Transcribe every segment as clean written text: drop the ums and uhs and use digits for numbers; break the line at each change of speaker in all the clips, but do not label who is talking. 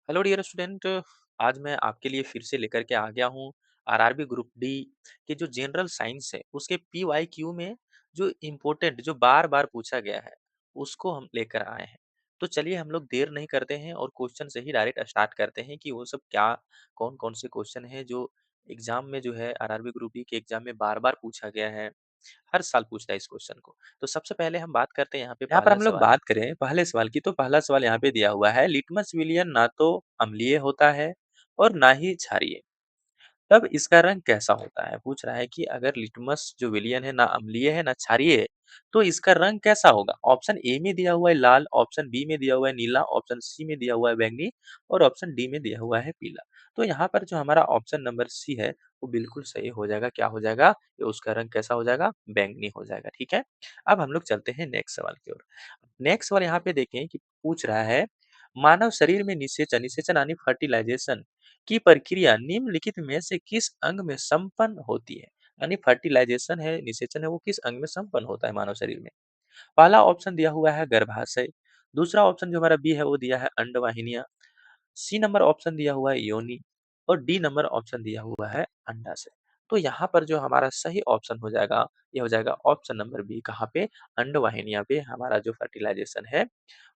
Hello dear student. आज मैं आपके लिए फिर से लेकर के आ गया हूँ आरआरबी ग्रुप डी के जो जनरल साइंस है उसके पीवाईक्यू में जो इम्पोर्टेंट जो बार बार पूछा गया है उसको हम लेकर आए हैं। तो चलिए हम लोग देर नहीं करते हैं और क्वेश्चन से ही डायरेक्ट स्टार्ट करते हैं कि वो सब क्या कौन कौन से क्वेश्चन है जो एग्जाम में जो है आरआरबी ग्रुप डी के एग्जाम में बार बार पूछा गया है। हर साल पूछता है इस क्वेश्चन को। तो सबसे पहले हम बात करते हैं यहाँ पर
पहला
हम लोग
सवाल।
बात करें पहले सवाल की, तो पहला सवाल यहाँ पे दिया हुआ है, लिटमस विलियन ना तो अम्लीय होता है और ना ही क्षारीय, तब इसका रंग कैसा होता है? पूछ रहा है कि अगर लिटमस जो विलयन है ना अम्लीय है ना क्षारीय है, तो इसका रंग कैसा होगा? ऑप्शन ए में दिया हुआ है लाल, ऑप्शन बी में दिया हुआ है नीला, ऑप्शन सी में दिया हुआ है बैंगनी और ऑप्शन डी में दिया हुआ है पीला। तो यहाँ पर जो हमारा ऑप्शन नंबर सी है वो बिल्कुल सही हो जाएगा। क्या हो जाएगा? ये उसका रंग कैसा हो जाएगा? बैंगनी हो जाएगा। ठीक है। अब हम लोग चलते हैं नेक्स्ट सवाल की ओर। नेक्स्ट सवाल यहाँ पे देखें कि पूछ रहा है, मानव शरीर में निषेचन निषेचन यानी फर्टिलाइजेशन की प्रक्रिया निम्नलिखित में से किस अंग में संपन्न होती है? यानी फर्टिलाइजेशन है, निषेचन है, वो किस अंग में संपन्न होता है मानव शरीर में? पहला ऑप्शन दिया हुआ है गर्भाशय, दूसरा ऑप्शन जो हमारा बी है वो दिया है अंडवाहिनियां, सी नंबर ऑप्शन दिया हुआ है योनि और डी नंबर ऑप्शन दिया हुआ है अंडाशय। तो यहाँ पर जो हमारा सही ऑप्शन हो जाएगा ये हो जाएगा ऑप्शन नंबर बी। कहाँ पे? अंडवाहिनियां पे हमारा जो फर्टिलाइजेशन है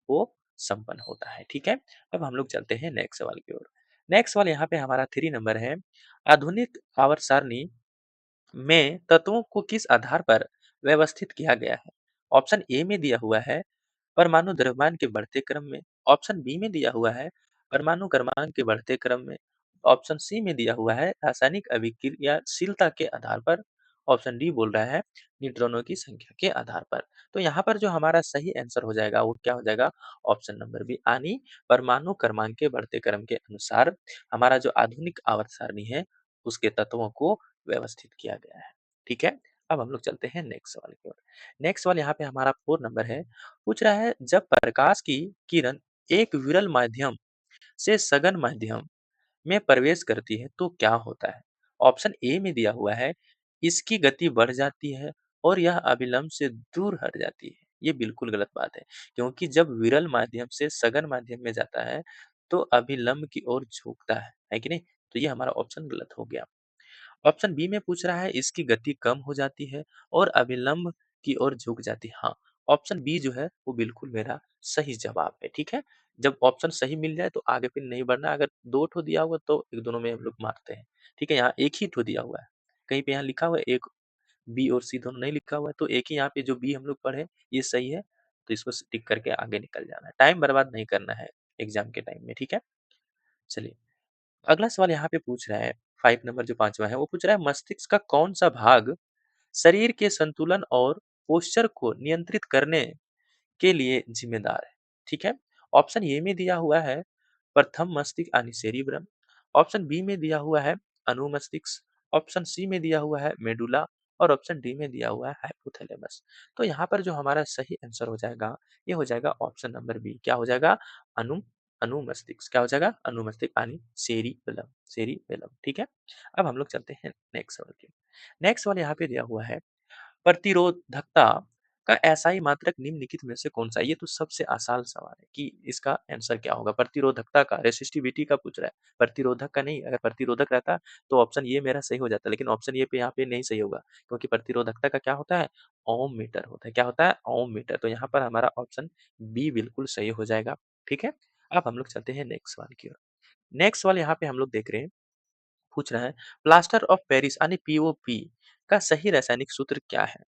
वो संपन्न होता है। ठीक है। अब हम लोग चलते हैं नेक्स्ट सवाल की ओर। नेक्स्ट सवाल यहाँ पे हमारा 3 नंबर है, आधुनिक आवर्त सारणी में तत्वों को किस आधार पर व्यवस्थित किया गया है? ऑप्शन ए में दिया हुआ है परमाणु द्रव्यमान के बढ़ते क्रम में, ऑप्शन बी में दिया हुआ है परमाणु क्रमांक के बढ़ते क्रम में, ऑप्शन सी में दिया हुआ है रासायनिक अभिक्रियाशीलता के आधार पर, ऑप्शन डी बोल रहा है न्यूट्रॉनों की संख्या के आधार पर। तो यहाँ पर जो हमारा सही आंसर हो जाएगा वो क्या हो जाएगा? ऑप्शन नंबर बी, यानी परमाणु क्रमांक के बढ़ते क्रम के अनुसार हमारा जो आधुनिक आवर्त सारणी है उसके तत्वों को व्यवस्थित किया गया है। ठीक है। अब हम लोग चलते हैं नेक्स्ट सवाल की ओर। नेक्स्ट सवाल यहाँ पे हमारा 4 नंबर है, पूछ रहा है जब प्रकाश की किरण एक विरल माध्यम से सघन माध्यम में प्रवेश करती है तो क्या होता है? ऑप्शन ए में दिया हुआ है इसकी गति बढ़ जाती है और यह अभिलंब से दूर हट जाती है। ये बिल्कुल गलत बात है, क्योंकि जब विरल माध्यम से सघन माध्यम में जाता है तो अभिलंब की ओर झुकता है कि नहीं? तो ये हमारा ऑप्शन गलत हो गया। ऑप्शन बी में पूछ रहा है इसकी गति कम हो जाती है और अभिलंब की ओर झुक जाती है। हाँ, ऑप्शन बी जो है वो बिल्कुल मेरा सही जवाब है। ठीक है। जब ऑप्शन सही मिल जाए तो आगे फिर नहीं बढ़ना। अगर दो ठो दिया हुआ तो एक दोनों में हम लोग मारते हैं। ठीक है। यहाँ एक ही ठो दिया हुआ है, कहीं पे यहाँ लिखा हुआ है एक, बी और सी दोनों नहीं लिखा हुआ है, तो एक ही यहाँ पे जो बी हम लोग पढ़े ये सही है। तो इसको टिक करके आगे निकल जाना है, टाइम बर्बाद नहीं करना है एग्जाम के टाइम में। ठीक है। चलिए अगला सवाल यहाँ पे पूछ रहा है, 5 नंबर जो पांचवा है वो पूछ रहा है मस्तिष्क का कौन सा भाग शरीर के संतुलन और पोस्चर को नियंत्रित करने के लिए जिम्मेदार है? ठीक है। ऑप्शन ए में दिया हुआ है प्रथम मस्तिष्क यानी सेरिब्रम, ऑप्शन बी में दिया हुआ है अनुमस्तिष्क, ऑप्शन सी में दिया हुआ है मेडुला और ऑप्शन डी में दिया हुआ है हाइपोथैलेमस। तो यहाँ पर जो हमारा सही आंसर हो जाएगा ये हो जाएगा ऑप्शन नंबर बी। क्या हो जाएगा? अनु अनुमस्तिष्क। क्या हो जाएगा? अनुमस्तिष्क यानी सेरिबेलम। सेरिबेलम। ठीक है। अब हम लोग चलते हैं नेक्स्ट सवाल की। नेक्स्ट सवाल यहाँ पे दिया हुआ है, प्रतिरोधकता का एसआई मात्रक निम्नलिखित में से कौन सा है? ये तो सबसे आसान सवाल है कि इसका आंसर क्या होगा। प्रतिरोधकता का, रेसिस्टिविटी का पूछ रहा है, प्रतिरोधक का नहीं। अगर प्रतिरोधक रहता तो ऑप्शन ये मेरा सही हो जाता, लेकिन ऑप्शन ये पे यहाँ पे नहीं सही होगा, क्योंकि प्रतिरोधकता का क्या होता है? ओम मीटर होता है। क्या होता है? ओम मीटर। तो यहाँ पर हमारा ऑप्शन बी बिल्कुल सही हो जाएगा। ठीक है। अब हम लोग चलते हैं नेक्स्ट सवाल की ओर। नेक्स्ट सवाल यहाँ पे हम लोग देख रहे हैं, पूछ रहा है प्लास्टर ऑफ पेरिस यानी पीओपी का सही रासायनिक सूत्र क्या है?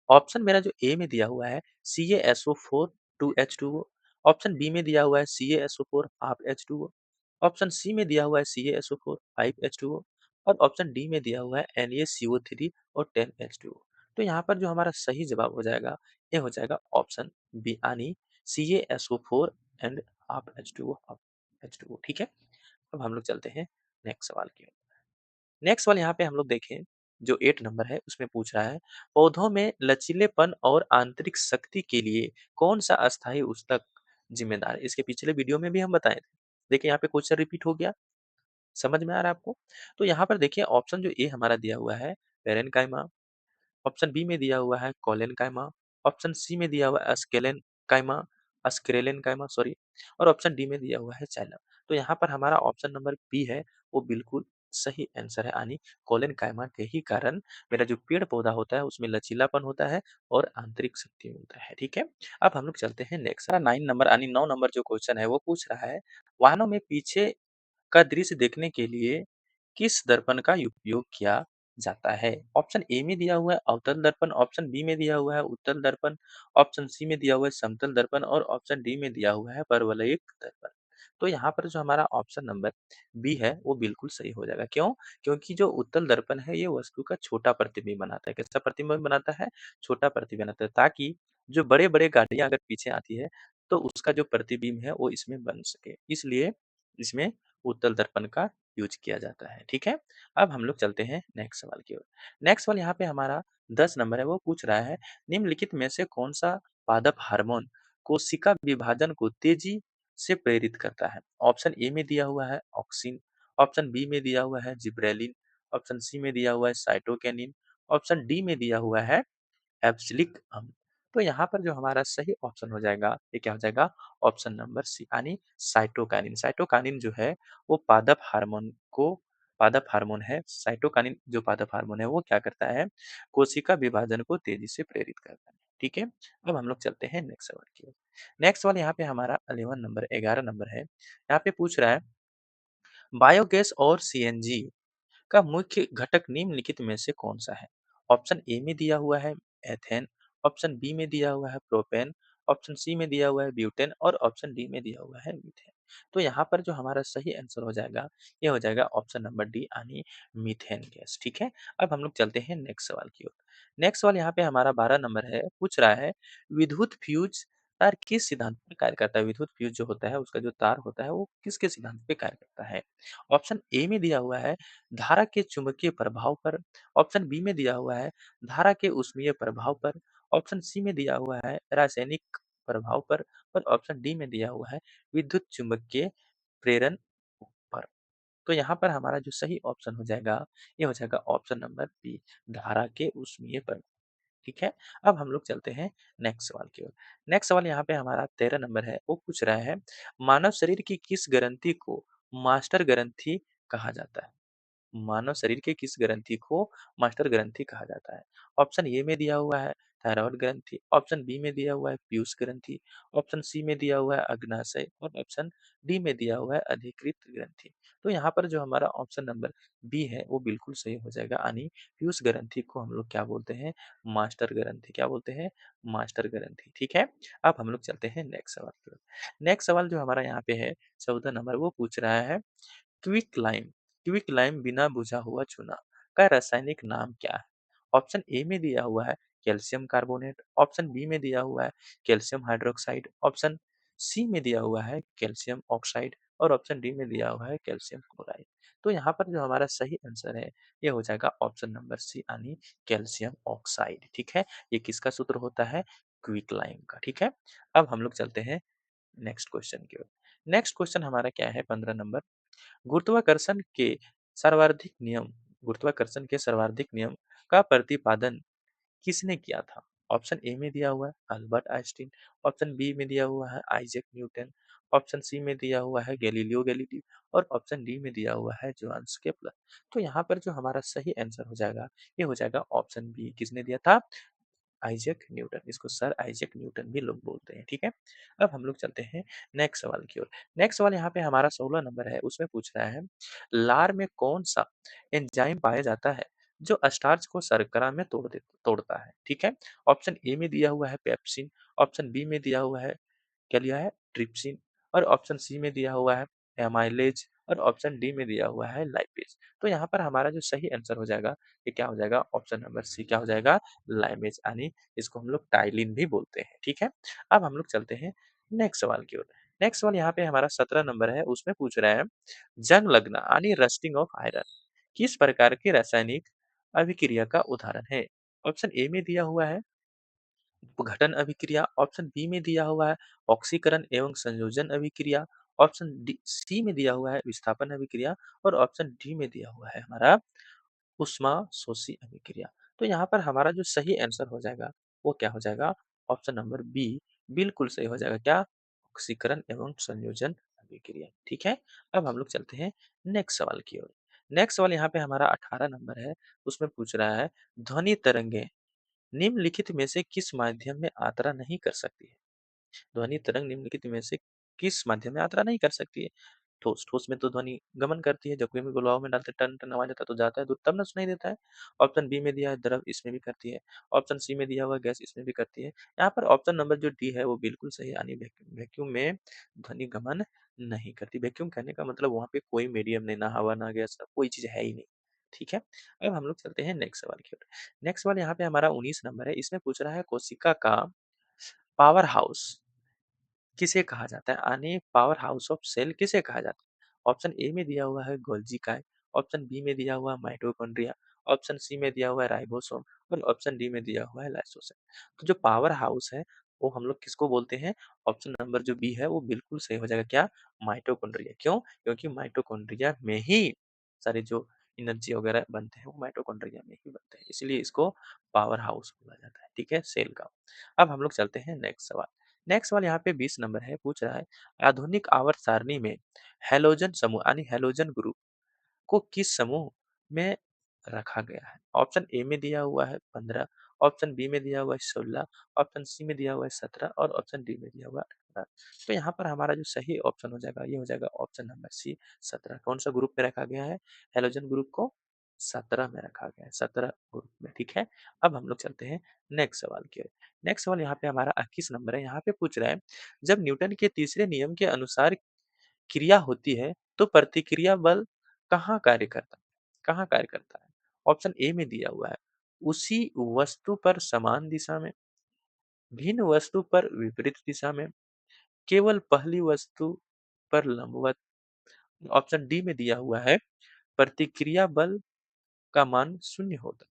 ऑप्शन मेरा जो ए में दिया हुआ है CaSO4 2H2O, ऑप्शन बी में दिया हुआ है CaSO4 half H2O, option C में दिया हुआ है CaSO4 5H2O और ऑप्शन डी में दिया हुआ है NaCO3 और 10H2O। तो यहाँ पर जो हमारा सही जवाब हो जाएगा ये हो जाएगा ऑप्शन बी, यानी CaSO4 and half H2O, half H2O। ठीक है। अब हम लोग चलते हैं नेक्स्ट सवाल की ओर। नेक्स्ट सवाल यहाँ पे हम लोग देखें, जो 8 नंबर है उसमें पूछ रहा है पौधों में लचीलेपन और आंतरिक शक्ति के लिए कौन सा अस्थायी ऊतक जिम्मेदार है? इसके पिछले वीडियो में भी हम बताए थे। देखिए यहाँ पे क्वेश्चन रिपीट हो गया। समझ में आ रहा है आपको? तो यहाँ पर देखिए ऑप्शन जो ए हमारा दिया हुआ है पेरेनकाइमा, ऑप्शन बी में दिया हुआ है कोलेनकाइमा, ऑप्शन सी में दिया हुआ है अस्केलेनकाइमा, अस्क्रेलेनकाइमा सॉरी, और ऑप्शन डी में दिया हुआ है जाइलम। तो यहाँ पर हमारा ऑप्शन नंबर बी है, वो बिल्कुल सही आंसर है, यानी कोलेनकाइमा के ही कारण मेरा जो पेड़-पौधा होता है, उसमें लचीलापन होता है और आंतरिक शक्ति मिलता है, ठीक है? अब हम लोग चलते हैं नेक्स्ट 9 नंबर यानी 9 नंबर जो क्वेश्चन है, वो पूछ रहा है, वाहनों में पीछे का दृश्य देखने के लिए किस दर्पण का उपयोग किया जाता है? ऑप्शन ए में दिया हुआ है अवतल दर्पण, ऑप्शन बी में दिया हुआ है उत्तल दर्पण, ऑप्शन सी में दिया हुआ है समतल दर्पण और ऑप्शन डी में दिया हुआ है परवलयिक दर्पण। तो यहाँ पर जो हमारा ऑप्शन नंबर बी है, वो बिल्कुल सही हो जाएगा। क्यों? क्योंकि जो उत्तल दर्पण है, ये वस्तु का छोटा प्रतिबिंब बनाता है। कैसा प्रतिबिंब बनाता है? छोटा प्रतिबिंब बनाता है, ताकि जो बड़े-बड़े गाड़ियाँ अगर पीछे आती है, तो उसका जो प्रतिबिंब है, वो इसमें बन सके। इसलिए इसमें उत्तल दर्पण का यूज़ किया जाता है, ठीक है? अब हम लोग चलते हैं नेक्स्ट सवाल की ओर। नेक्स्ट सवाल यहाँ पे हमारा 10 नंबर है, वो पूछ रहा है, निम्नलिखित में से कौन-सा पादप हार्मोन कोशिका विभाजन को तेज़ी से प्रेरित करता है? ऑप्शन ए में दिया हुआ है ऑक्सिन, ऑप्शन बी में दिया हुआ है जिब्रेलिन, ऑप्शन सी में दिया हुआ है साइटोकिनिन, ऑप्शन डी में दिया हुआ है एब्सिलिक अम्ल। तो यहाँ पर जो हमारा सही ऑप्शन हो जाएगा, ये क्या हो जाएगा? ऑप्शन नंबर सी यानी साइटोकाइनिन। साइटोकाइनिन जो है, वो पादप हार्मोन है। साइटोकाइनिन जो पादप हार्मोन है, वो क्या करता है? कोशिका विभाजन को तेजी से प्रेरित करता है। ठीक है? अब हम लोग चलते हैं नेक्स्ट सवाल की ओर। नेक्स्ट सवाल यहाँ पे हमारा 11 नंबर 11 नंबर है। यहाँ पे पूछ रहा है, बायोगैस और सीएनजी का मुख्य घटक निम्नलिखित में से कौन-सा है? ऑप्शन ए में दिया हुआ है एथेन, ऑप्शन बी में दिया हुआ है प्रोपेन, ऑप्शन सी में दिया हुआ है ब्यूटेन और ऑप्शन डी में दिया हुआ है मीथेन। तो यहाँ पर जो हमारा सही आंसर हो जाएगा, ये हो जाएगा ऑप्शन नंबर डी यानी मीथेन गैस, ठीक है? अब हम लोग चलते हैं नेक्स्ट सवाल की ओर। नेक्स्ट सवाल यहाँ पे हमारा 12 नंबर है, पूछ रहा है, विद्युत फ्यूज तार किस सिद्धांत पर कार्य करता है? विद्युत फ्यूज जो होता है, उसका जो तार होता है, वो किसके सिद्धांत पे कार्य करता है? ऑप्शन ए में दिया हुआ है धारा के चुंबकीय प्रभाव पर, ऑप्शन बी में दिया हुआ है धारा के ऊष्मीय प्रभाव पर, ऑप्शन सी में दिया हुआ है रासायनिक प्रभाव पर और ऑप्शन डी में दिया हुआ है विद्युत चुंबकीय प्रेरण पर। तो यहाँ पर हमारा जो सही ऑप्शन हो जाएगा, ये हो जाएगा ऑप्शन नंबर बी, धारा के ऊष्मीय प्रभाव। ठीक है? अब हम लोग चलते हैं नेक्स्ट सवाल की ओर। नेक्स्ट सवाल यहाँ पे हमारा 13 नंबर है, वो पूछ रहा है, मानव शरीर की किस ग्रंथि को मास्टर ग्रंथि कहा जाता है? मानव शरीर के किस ग्रंथि को मास्टर ग्रंथि कहा जाता है? ऑप्शन ए में दिया हुआ है थायराइड ग्रंथि, ऑप्शन बी में दिया हुआ है पीयूष ग्रंथि, ऑप्शन सी में दिया हुआ है अग्नाशय और ऑप्शन डी में दिया हुआ है अधिकृत ग्रंथि। तो यहाँ पर जो हमारा ऑप्शन नंबर बी है, वो बिल्कुल सही हो जाएगा, यानी पीयूष ग्रंथि को हम लोग क्या बोलते हैं? मास्टर ग्रंथि। क्या बोलते हैं? मास्टर ग्रंथि, ठीक है? अब हम लोग चलते हैं नेक्स्ट सवाल की ओर। नेक्स्ट सवाल जो हमारा यहाँ पे है 14 नंबर, वो पूछ रहा है, क्विक लाइम क्विक लाइम बिना बुझा हुआ चूना का रासायनिक नाम क्या है? ऑप्शन ए में दिया हुआ है कैल्शियम कार्बोनेट, ऑप्शन बी में दिया हुआ है कैल्शियम हाइड्रोक्साइड, ऑप्शन सी में दिया हुआ है कैल्शियम ऑक्साइड और ऑप्शन डी में दिया हुआ है कैल्शियम क्लोराइड। तो यहाँ पर जो हमारा सही आंसर है, ये हो जाएगा ऑप्शन नंबर सी यानी कैल्शियम ऑक्साइड, ठीक है? ये किसका सूत्र होता है? क्विक लाइम का, ठीक है? अब हम लोग चलते हैं नेक्स्ट क्वेश्चन की ओर। नेक्स्ट क्वेश्चन हमारा क्या है? 15 नंबर, गुरुत्वाकर्षण के सर्वाधिक नियम गुरुत्वाकर्षण के सर्वाधिक नियम का प्रतिपादन किसने किया था? ऑप्शन ए में दिया हुआ है अल्बर्ट आइंस्टीन, ऑप्शन बी में दिया हुआ है आइजैक न्यूटन, ऑप्शन सी में दिया हुआ है गैलीलियो गैलीली और ऑप्शन डी में दिया हुआ है जोहान्स केपलर। तो यहाँ पर जो हमारा सही आंसर हो जाएगा, ये हो जाएगा ऑप्शन बी। किसने दिया था? आइजैक न्यूटन, इसको सर आइजैक न्यूटन भी लोग बोलते हैं, ठीक है? अब हम लोग चलते हैं नेक्स्ट सवाल की ओर। नेक्स्ट सवाल यहाँ पे हमारा 16 नंबर है, उसमें पूछ रहा है, लार में कौन-सा एंजाइम पाया जाता है, जो स्टार्च को शर्करा में तोड़ता है, ठीक है? ऑप्शन ए में दिया हुआ है पेप्सिन, ऑप्शन बी में दिया हुआ है, क्या लिया है? ट्रिप्सिन और ऑप्शन सी में दिया हुआ है एमाइलेज और ऑप्शन डी में दिया हुआ है लाइपेज। तो यहाँ पर हमारा जो सही आंसर हो जाएगा, ये क्या हो जाएगा? ऑप्शन नंबर सी क्या हो जाएगा? लाइमेज, यानी इसको हम लोग टाइलिन भी बोलते हैं, ठीक है? अब हम लोग चलते हैं नेक्स्ट सवाल की ओर। नेक्स्ट सवाल यहाँ पे हमारा 17 नंबर है, उसमें पूछ रहा है, जंग लगना यानी रस्टिंग ऑफ आयरन किस प्रकार की रासायनिक अभिक्रिया का उदाहरण है? ऑप्शन ए में दिया हुआ है अपघटन अभिक्रिया, ऑप्शन बी में दिया हुआ है ऑक्सीकरण एवं संयोजन अभिक्रिया, ऑप्शन डी सी में दिया हुआ है विस्थापन अभिक्रिया और ऑप्शन डी में दिया हुआ है हमारा ऊष्माशोषी अभिक्रिया। तो यहाँ पर हमारा जो सही आंसर हो जाएगा, वो क्या हो जाएगा? ऑप्शन नंबर बी बिल्कुल सही हो जाएगा। क्या? ऑक्सीकरण एवं संयोजन अभिक्रिया। ठीक है? अब हम लोग चलते हैं नेक्स्ट सवाल की ओर। नेक्स्ट सवाल यहाँ पे हमारा 18 नंबर है, उसमें पूछ रहा है ध्वनि तरंगें निम्नलिखित में से किस माध्यम में यात्रा नहीं कर सकती है? ध्वनि तरंग निम्नलिखित में से किस माध्यम में यात्रा नहीं कर सकती है? ठोस, ठोस में तो ध्वनि गमन करती है, जब कोई भी गोलाव में डालते टन टन आवाज आता है तो जाता है दूर तब ना सुनाई देता है। ऑप्शन बी में दिया है द्रव, इसमें भी करती है। ऑप्शन सी में दिया हुआ है गैस, इसमें भी करती है। यहाँ पर ऑप्शन नंबर जो डी है वो बिल्कुल सही है, यानी वैक्यूम वैक्यूम में ध्वनि गमन नहीं करती। वैक्यूम कहने का मतलब वहाँ पे कोई मीडियम नहीं, ना हवा ना गैस, कोई चीज है ही नहीं। ठीक है? अब हम लोग चलते हैं नेक्स्ट सवाल की ओर। नेक्स्ट सवाल यहाँ पे हमारा 19 नंबर है, इसमें पूछ रहा है कोशिका का पावर हाउस किसे कहा जाता है? यानी पावर हाउस ऑफ सेल किसे कहा जाता है? ऑप्शन ए में दिया हुआ है गोल्जी काय, ऑप्शन बी में दिया हुआ है माइटोकॉन्ड्रिया, ऑप्शन सी में दिया हुआ है राइबोसोम और ऑप्शन डी में दिया हुआ है लाइसोसोम। तो जो पावर हाउस है वो हम लोग किसको बोलते हैं? ऑप्शन नंबर जो बी है वो बिल्कुल सही हो जाएगा। क्या? माइटोकॉन्ड्रिया। क्यों? क्योंकि माइटोकॉन्ड्रिया में ही सारे जो एनर्जी वगैरह बनते हैं वो माइटोकॉन्ड्रिया में ही बनते हैं, इसलिए इसको पावर हाउस बोला जाता है। ठीक है, सेल का। अब हम लोग चलते हैं नेक्स्ट सवाल। नेक्स्ट सवाल यहाँ पे 20 नंबर है, पूछ रहा है आधुनिक आवर्त सारणी में हैलोजन समूह यानी हैलोजन ग्रुप को किस समूह में रखा गया है? ऑप्शन ए में दिया हुआ है 15, ऑप्शन बी में दिया हुआ है 16, ऑप्शन सी में दिया हुआ है 17 और ऑप्शन डी में दिया हुआ है 18। तो यहाँ पर हमारा जो सही ऑप्शन हो जाएगा ये हो जाएगा ऑप्शन नंबर सी 17। कौन सा ग्रुप में रखा गया है? हैलोजन ग्रुप को 17 में रखा गया है, 17 ग्रुप में। ठीक है? अब हम लोग चलते हैं नेक्स्ट सवाल की ओर। नेक्स्ट सवाल यहाँ पे हमारा 21 नंबर है, यहाँ पे पूछ रहा है जब न्यूटन के तीसरे नियम के अनुसार क्रिया होती है तो प्रतिक्रिया बल कहाँ कार्य करता है? कहाँ कार्य करता है? ऑप्शन ए में दिया हुआ है उसी वस्तु पर समान दिशा में, भिन्न वस्तु पर विपरीत दिशा में, केवल पहली वस्तु पर लंबवत। ऑप्शन डी में दिया हुआ है प्रतिक्रिया बल का मान शून्य होता है।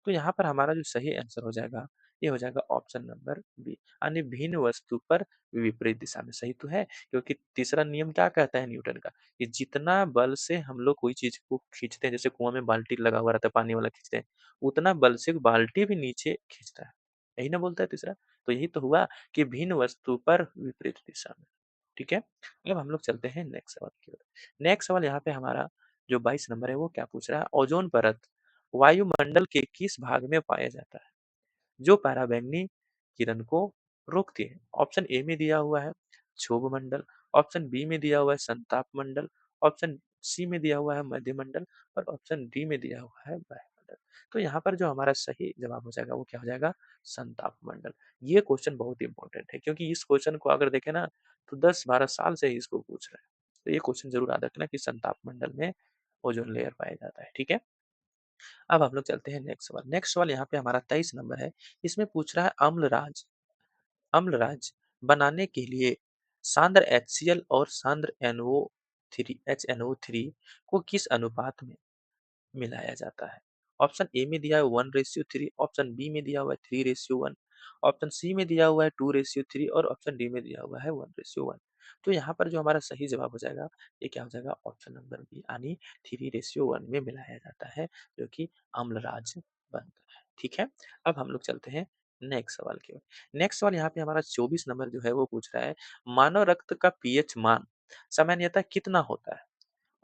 तो यहाँ पर हमारा जो सही आंसर हो जाएगा ये हो जाएगा ऑप्शन नंबर बी, यानी भिन्न वस्तु पर विपरीत दिशा में। सही तो है, क्योंकि तीसरा नियम क्या कहता है न्यूटन का कि जितना बल से हम लोग कोई चीज को खींचते हैं, जैसे कुआं में बाल्टी लगा हुआ रहता है पानी वाला खींचते हैं, उतना बल से बाल्टी भी नीचे खींचता है। यही ना बोलता है तीसरा? तो यही तो हुआ कि भिन्न वस्तु पर विपरीत दिशा में। ठीक है? अब हम लोग चलते हैं नेक्स्ट सवाल की ओर। नेक्स्ट सवाल यहाँ पे हमारा जो 22 नंबर है वो क्या पूछ रहा है? ओजोन परत वायुमंडल के किस भाग में पाया जाता है जो पराबैंगनी किरण को रोकती है? ऑप्शन ए में दिया हुआ है क्षोभ मंडल, ऑप्शन बी में दिया हुआ है संताप मंडल, ऑप्शन सी में दिया हुआ है मध्यमंडल और ऑप्शन डी में दिया हुआ है वायुमंडल। तो यहाँ पर जो हमारा सही जवाब हो जाएगा वो क्या हो जाएगा? संताप मंडल। ये क्वेश्चन बहुत इंपॉर्टेंट है, क्योंकि इस क्वेश्चन को अगर देखें ना तो 10-12 साल से ही इसको पूछ रहे हैं। तो ये क्वेश्चन जरूर याद रखना कि संताप मंडल में ओजोन लेयर पाया जाता है। ठीक है? अब हम लोग चलते हैं नेक्स्ट सवाल। नेक्स्ट सवाल यहाँ पे हमारा 23 नंबर है। इसमें पूछ रहा है अम्लराज बनाने के लिए सांद्र HCl और सांद्र NO3 HNO3 को किस अनुपात में मिलाया जाता है? ऑप्शन ए में दिया है 1:3, ऑप्शन बी में दिया हुआ है 3:1, ऑप्शन सी में दिया हुआ है 2:3 और ऑप्शन डी में दिया हुआ है 1:1। तो यहाँ पर जो हमारा सही जवाब हो जाएगा ये क्या हो जाएगा? ऑप्शन नंबर बी, यानी 3:1 में मिलाया जाता है, जो कि अम्लराज बनता है। ठीक है? अब हम लोग चलते हैं नेक्स्ट सवाल की ओर। नेक्स्ट सवाल यहाँ पे हमारा 24 नंबर जो है वो पूछ रहा है मानव रक्त का पीएच मान सामान्यतः कितना होता है?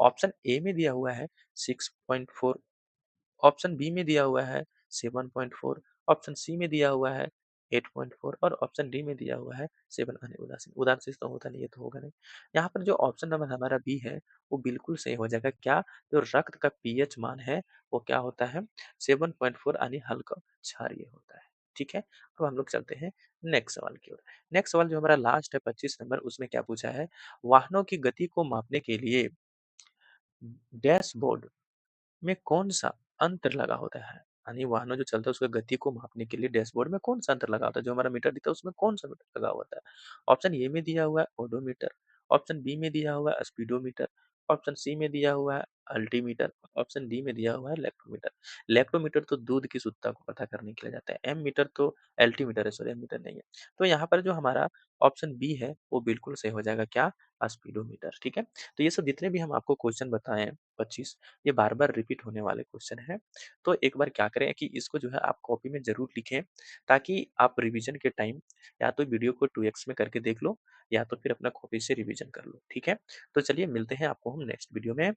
ऑप्शन ए में दिया हुआ है 6.4, ऑप्शन बी में दिया हुआ है 7.4, ऑप्शन सी में दिया हुआ है 8.4 और ऑप्शन डी में दिया हुआ है 7। यानी उदासीन, उदासीन तो होता नहीं, ये तो होगा नहीं। यहाँ पर जो ऑप्शन नंबर हमारा बी है वो बिल्कुल सही हो जाएगा। क्या? जो रक्त का पीएच मान है वो क्या होता है? 7.4, यानी हल्का क्षारीय होता है। ठीक है? अब हम लोग चलते हैं नेक्स्ट सवाल की ओर। नेक्स्ट सवाल जो हमारा लास्ट है 25 नंबर, उसमें क्या पूछा है? वाहनों की गति को मापने के लिए डैशबोर्ड में कौन-सा अंतर लगा होता है? यानी वाहनों जो चलता है उसका गति को मापने के लिए डैशबोर्ड में कौन-सा अंतर लगा होता है? जो हमारा मीटर दिखता है उसमें कौन-सा मीटर लगा होता है? ऑप्शन ए में दिया हुआ है ओडोमीटर, ऑप्शन बी में दिया हुआ है स्पीडोमीटर, ऑप्शन सी में दिया हुआ है अल्टीमीटर, ऑप्शन डी में दिया हुआ है लैक्टोमीटर। लैक्टोमीटर तो दूध की शुद्धता को पता करने के लिए जाता है। एम मीटर तो एल्टीमीटर है, सॉरी एमीटर नहीं है। तो यहाँ पर जो हमारा ऑप्शन बी है, वो बिल्कुल सही हो जाएगा क्या? स्पीडोमीटर, ठीक है? तो ये सब जितने भी हम आपको क्वेश्चन बताए हैं 25, ये बार-बार रिपीट होने वाले क्वेश्चन हैं। तो एक बार क्या करें कि इसको जो है आप कॉपी में ज़रूर लिखें, ताकि आप रिवीजन के टाइम या तो वीडियो को 2x में करके देख लो, या तो फिर अपना कॉपी से रिवीजन कर लो, ठीक है? तो चलिए मिलते हैं आपको हम नेक्स्ट वीडियो में।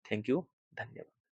थैंक यू, धन्यवाद।